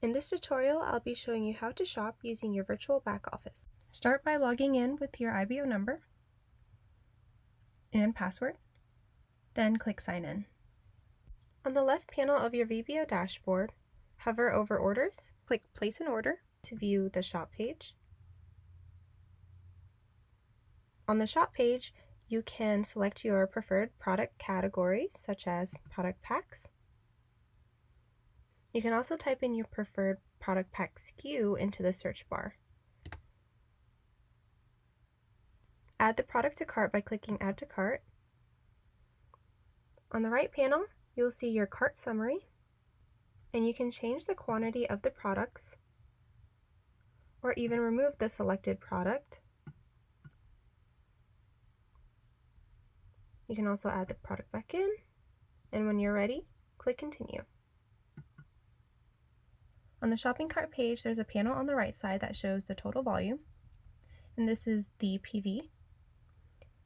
In this tutorial, I'll be showing you how to shop using your virtual back office. Start by logging in with your IBO number and password, then click Sign In. On the left panel of your VBO dashboard, hover over Orders, click Place an Order to view the shop page. On the shop page, you can select your preferred product categories, such as product packs. You can also type in your preferred product pack SKU into the search bar. Add the product to cart by clicking Add to Cart. On the right panel, you'll see your cart summary, and you can change the quantity of the products or even remove the selected product. You can also add the product back in, and when you're ready, click Continue. On the shopping cart page, there's a panel on the right side that shows the total volume, and this is the PV.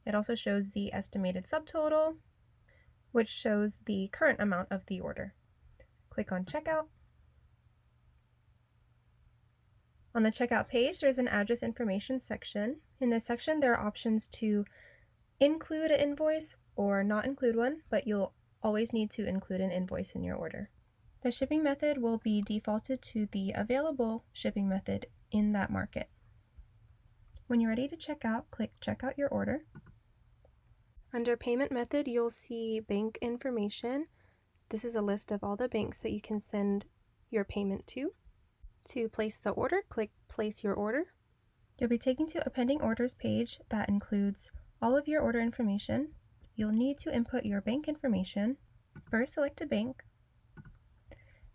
It also shows the estimated subtotal, which shows the current amount of the order. Click on Checkout. On the checkout page, there's an address information section. In this section, there are options to include an invoice or not include one, but you'll always need to include an invoice in your order. The shipping method will be defaulted to the available shipping method in that market. When you're ready to check out, click Check Out Your Order. Under Payment Method, you'll see bank information. This is a list of all the banks that you can send your payment to. To place the order, click Place Your Order. You'll be taken to a Pending Orders page that includes all of your order information. You'll need to input your bank information. First, select a bank,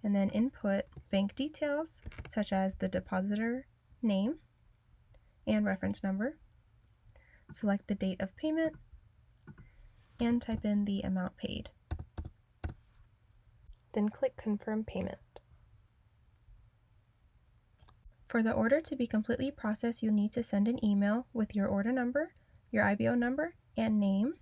and then input bank details such as the depositor name and reference number. Select the date of payment and type in the amount paid. Then click Confirm Payment. For the order to be completely processed, you'll need to send an email with your order number, your IBO number, and name,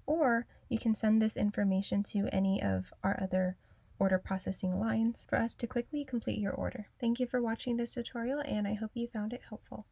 or you can send this information to any of our other order processing lines for us to quickly complete your order. Thank you for watching this tutorial, and I hope you found it helpful.